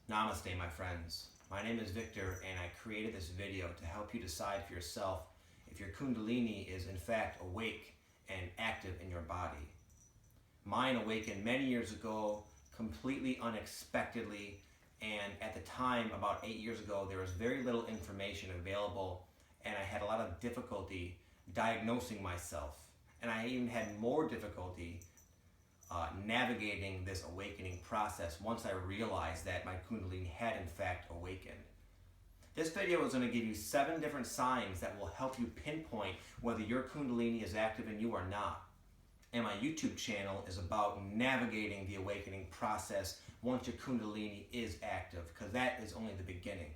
Namaste, my friends. My name is Victor, and I created this video to help you decide for yourself if your Kundalini is in fact awake and active in your body. Mine awakened many years ago, completely unexpectedly, and at the time, about 8 years ago, there was very little information available, and I had a lot of difficulty diagnosing myself. And I even had more difficulty navigating this awakening process once I realized that my Kundalini had in fact awakened. This video is going to give you 7 different signs that will help you pinpoint whether your Kundalini is active in you or not. And my YouTube channel is about navigating the awakening process once your Kundalini is active, because that is only the beginning.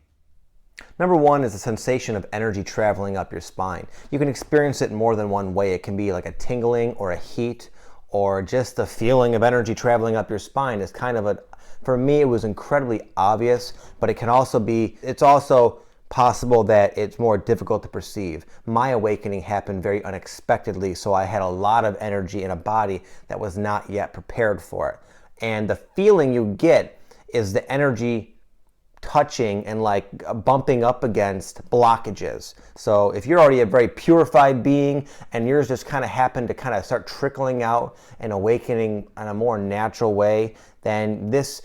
Number 1 is the sensation of energy traveling up your spine. You can experience it in more than one way. It can be like a tingling or a heat, or just the feeling of energy traveling up your spine is kind of for me, it was incredibly obvious, but it's also possible that it's more difficult to perceive. My awakening happened very unexpectedly, so I had a lot of energy in a body that was not yet prepared for it. And the feeling you get is the energy touching and like bumping up against blockages. So if you're already a very purified being and yours just kind of happened to kind of start trickling out and awakening in a more natural way, then this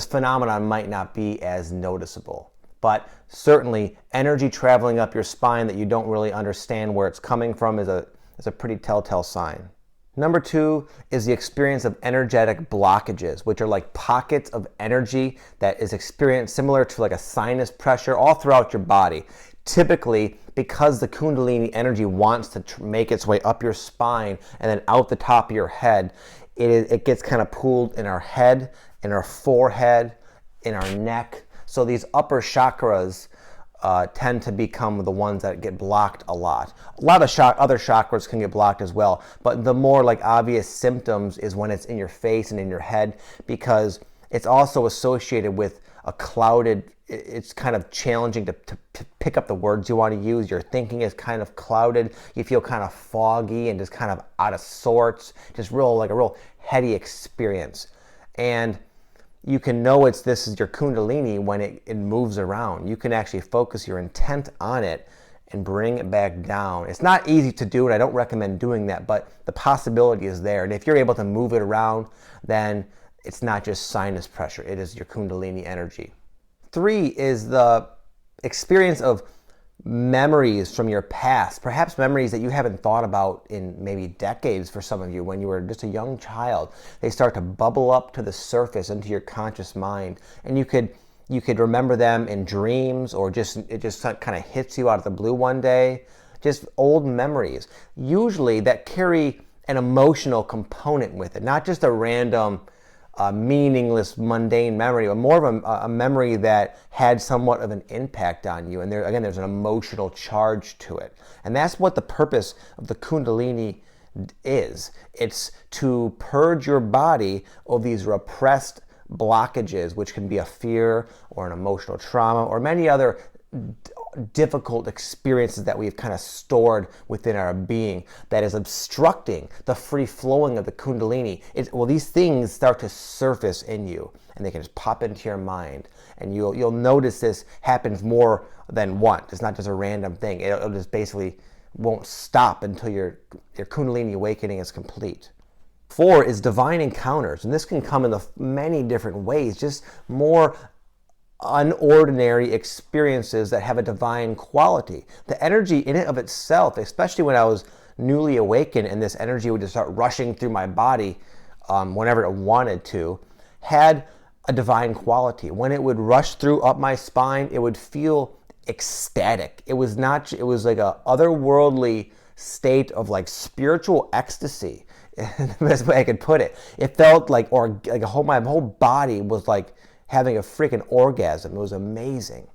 phenomenon might not be as noticeable. But certainly energy traveling up your spine that you don't really understand where it's coming from is a pretty telltale sign. Number 2 is the experience of energetic blockages, which are like pockets of energy that is experienced similar to like a sinus pressure all throughout your body. Typically, because the Kundalini energy wants to make its way up your spine and then out the top of your head, it gets kind of pooled in our head, in our forehead, in our neck. So these upper chakras tend to become the ones that get blocked a lot. A lot of other chakras can get blocked as well, but the more like obvious symptoms is when it's in your face and in your head, because it's also associated with a clouded, it's kind of challenging to pick up the words you want to use. Your thinking is kind of clouded. You feel kind of foggy and just kind of out of sorts, just like a real heady experience. And you can know this is your Kundalini when it moves around. You can actually focus your intent on it and bring it back down. It's not easy to do, and I don't recommend doing that, but the possibility is there. And if you're able to move it around, then it's not just sinus pressure, it is your Kundalini energy. 3 is the experience of memories from your past, perhaps memories that you haven't thought about in maybe decades for some of you when you were just a young child. They start to bubble up to the surface into your conscious mind, and you could remember them in dreams, or it just kind of hits you out of the blue one day. Just old memories, usually that carry an emotional component with it, not just a random meaningless, mundane memory, but more of a memory that had somewhat of an impact on you. And there's an emotional charge to it. And that's what the purpose of the Kundalini is. It's to purge your body of these repressed blockages, which can be a fear or an emotional trauma or many other difficult experiences that we've kind of stored within our being that is obstructing the free flowing of the Kundalini. These things start to surface in you, and they can just pop into your mind, and you'll notice this happens more than once. It's not just a random thing. It'll just basically won't stop until your Kundalini awakening is complete. 4 is divine encounters, and this can come in many different ways, just more unordinary experiences that have a divine quality. The energy in it of itself, especially when I was newly awakened and this energy would just start rushing through my body whenever it wanted to, had a divine quality. When it would rush through up my spine, it would feel ecstatic. It was like a otherworldly state of like spiritual ecstasy. The best way I could put it. It felt like my whole body was like having a freaking orgasm. It was amazing.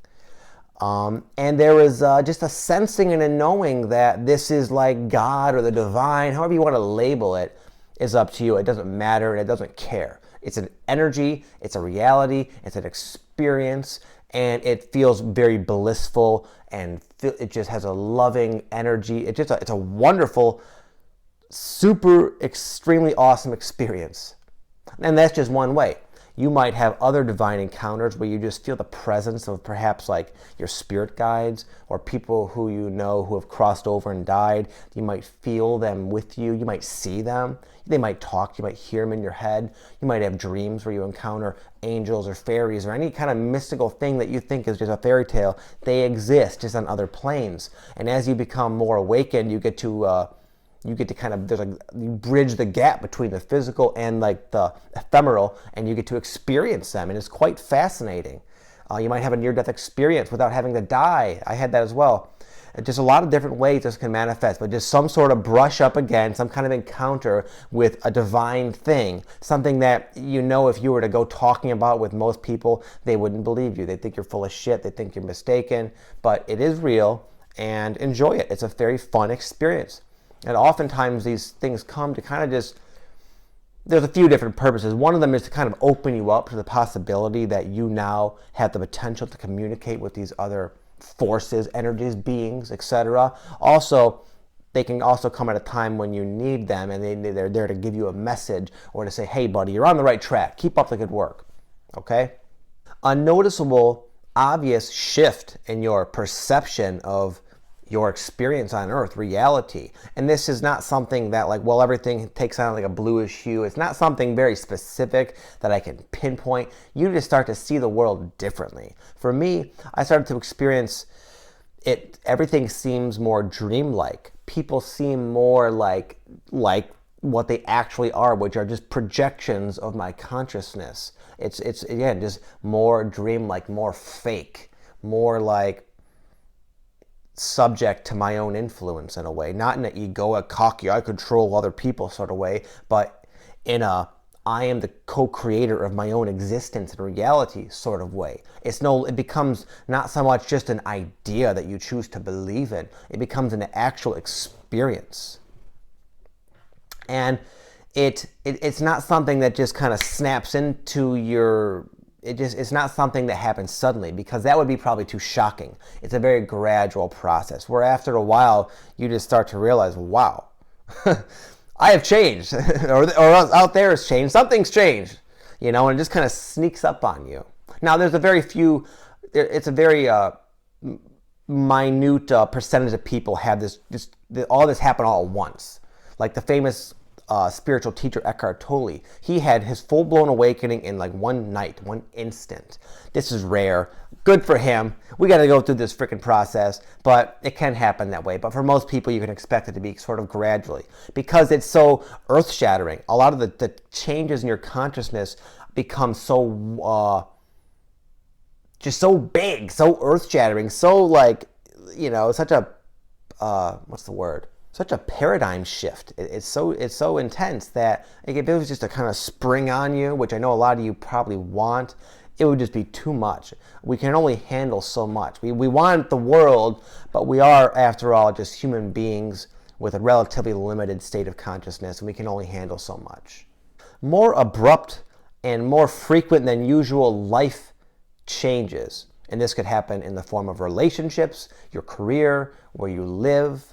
And there was just a sensing and a knowing that this is like God or the divine, however you want to label it, is up to you. It doesn't matter and it doesn't care. It's an energy, it's a reality, it's an experience, and it feels very blissful, and it just has a loving energy. It's a wonderful, super, extremely awesome experience. And that's just one way. You might have other divine encounters where you just feel the presence of perhaps like your spirit guides or people who you know who have crossed over and died. You might feel them with you. You might see them. They might talk. You might hear them in your head. You might have dreams where you encounter angels or fairies or any kind of mystical thing that you think is just a fairy tale. They exist just on other planes. And as you become more awakened, you get to kind of, you bridge the gap between the physical and like the ephemeral, and you get to experience them, and it's quite fascinating. You might have a near-death experience without having to die. I had that as well. Just a lot of different ways this can manifest, but just some sort of brush up again, some kind of encounter with a divine thing, something that you know if you were to go talking about with most people, they wouldn't believe you. They think you're full of shit. They think you're mistaken, but it is real, and enjoy it. It's a very fun experience. And oftentimes these things come to kind of just, there's a few different purposes. One of them is to kind of open you up to the possibility that you now have the potential to communicate with these other forces, energies, beings, etc. Also, they can also come at a time when you need them, and they're there to give you a message or to say, hey buddy, you're on the right track. Keep up the good work. Okay? A noticeable, obvious shift in your perception of your experience on earth, reality. And this is not something that like, well, everything takes on like a bluish hue. It's not something very specific that I can pinpoint. You just start to see the world differently. For me, I started to experience it, everything seems more dreamlike. People seem more like what they actually are, which are just projections of my consciousness. It's again, just more dreamlike, more fake, more like subject to my own influence in a way, not in an egoic, cocky, I control other people sort of way, but in a I am the co-creator of my own existence and reality sort of way. It becomes not so much just an idea that you choose to believe in, it becomes an actual experience. And it's not something that just kind of snaps into your, it's not something that happens suddenly, because that would be probably too shocking. It's a very gradual process where after a while you just start to realize, wow, I have changed, or out there has changed, something's changed, and it just kind of sneaks up on you. Now there's it's a very minute percentage of people have all this happen all at once. Like the famous spiritual teacher Eckhart Tolle, he had his full-blown awakening in like one night, one instant. This is rare. Good for him. We got to go through this freaking process, but it can happen that way. But for most people, you can expect it to be sort of gradually, because it's so earth-shattering. A lot of the changes in your consciousness become so just so big, so earth-shattering, so like, such a what's the word? Such a paradigm shift. It's so intense that if it was just to kind of spring on you, which I know a lot of you probably want, it would just be too much. We can only handle so much. We want the world, but we are, after all, just human beings with a relatively limited state of consciousness, and we can only handle so much. More abrupt and more frequent than usual life changes, and this could happen in the form of relationships, your career, where you live,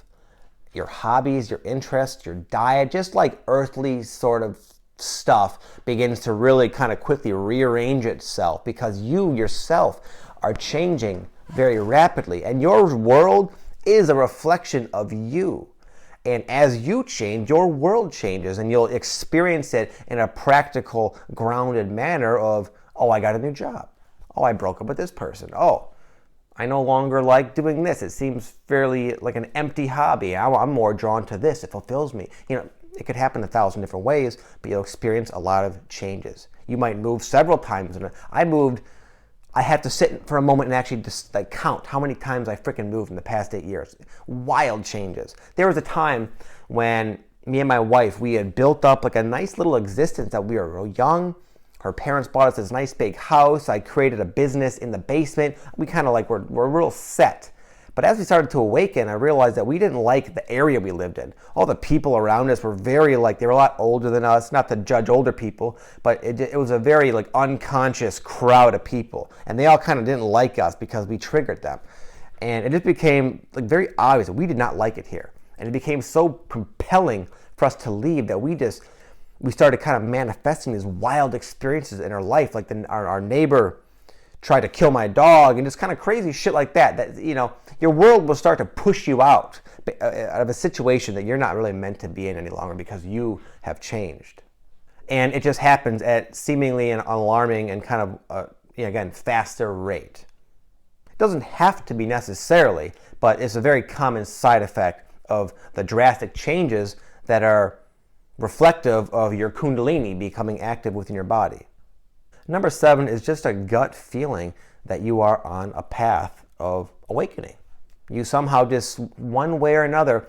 your hobbies, your interests, your diet, just like earthly sort of stuff begins to really kind of quickly rearrange itself, because you yourself are changing very rapidly, and your world is a reflection of you. And as you change, your world changes, and you'll experience it in a practical, grounded manner of, oh, I got a new job. Oh, I broke up with this person. Oh, I no longer like doing this. It seems fairly like an empty hobby. I'm more drawn to this. It fulfills me. It could happen 1,000 different ways, but you'll experience a lot of changes. You might move several times. I had to sit for a moment and actually just like count how many times I freaking moved in the past 8 years. Wild changes. There was a time when me and my wife, we had built up like a nice little existence that we were real young. Her parents bought us this nice big house. I created a business in the basement. We kind of like were real set. But as we started to awaken, I realized that we didn't like the area we lived in. All the people around us were they were a lot older than us. Not to judge older people, but it was a very like unconscious crowd of people. And they all kind of didn't like us because we triggered them. And it just became like very obvious that we did not like it here. And it became so compelling for us to leave that we we started kind of manifesting these wild experiences in our life, like our neighbor tried to kill my dog, and just kind of crazy shit like that. That, you know, your world will start to push you out of a situation that you're not really meant to be in any longer because you have changed. And it just happens at seemingly an alarming and kind of, again, faster rate. It doesn't have to be necessarily, but it's a very common side effect of the drastic changes that are reflective of your Kundalini becoming active within your body. Number 7 is just a gut feeling that you are on a path of awakening. You somehow just, one way or another,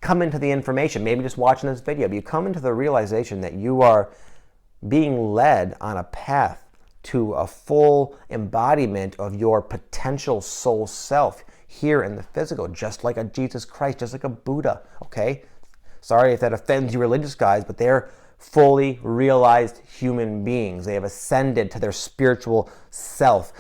come into the information, maybe just watching this video, but you come into the realization that you are being led on a path to a full embodiment of your potential soul self here in the physical, just like a Jesus Christ, just like a Buddha, okay? Sorry if that offends you religious guys, but they're fully realized human beings. They have ascended to their spiritual self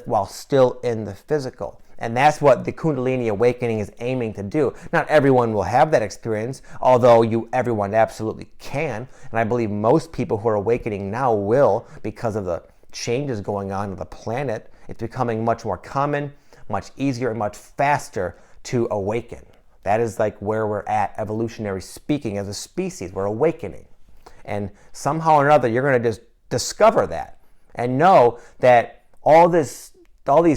while still in the physical. And that's what the Kundalini awakening is aiming to do. Not everyone will have that experience, although everyone absolutely can. And I believe most people who are awakening now will, because of the changes going on in the planet. It's becoming much more common, much easier, and much faster to awaken. That is like where we're at, evolutionary speaking, as a species. We're awakening. And somehow or another, you're going to just discover that and know that all these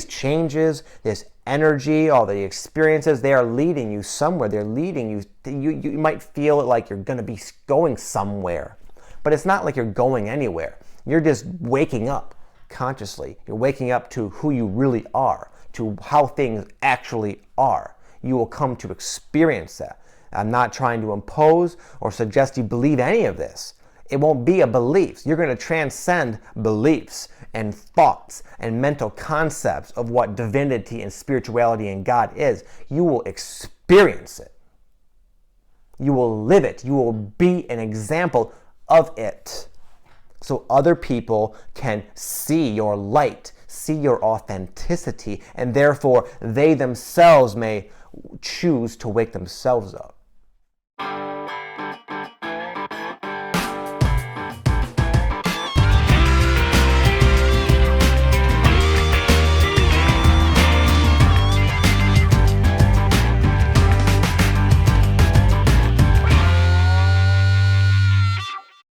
changes, this energy, all the experiences, they are leading you somewhere. They're leading you. You might feel like you're going to be going somewhere, but it's not like you're going anywhere. You're just waking up consciously. You're waking up to who you really are, to how things actually are. You will come to experience that. I'm not trying to impose or suggest you believe any of this. It won't be a belief. You're going to transcend beliefs and thoughts and mental concepts of what divinity and spirituality and God is. You will experience it. You will live it. You will be an example of it. So other people can see your light, see your authenticity, and therefore they themselves may choose to wake themselves up.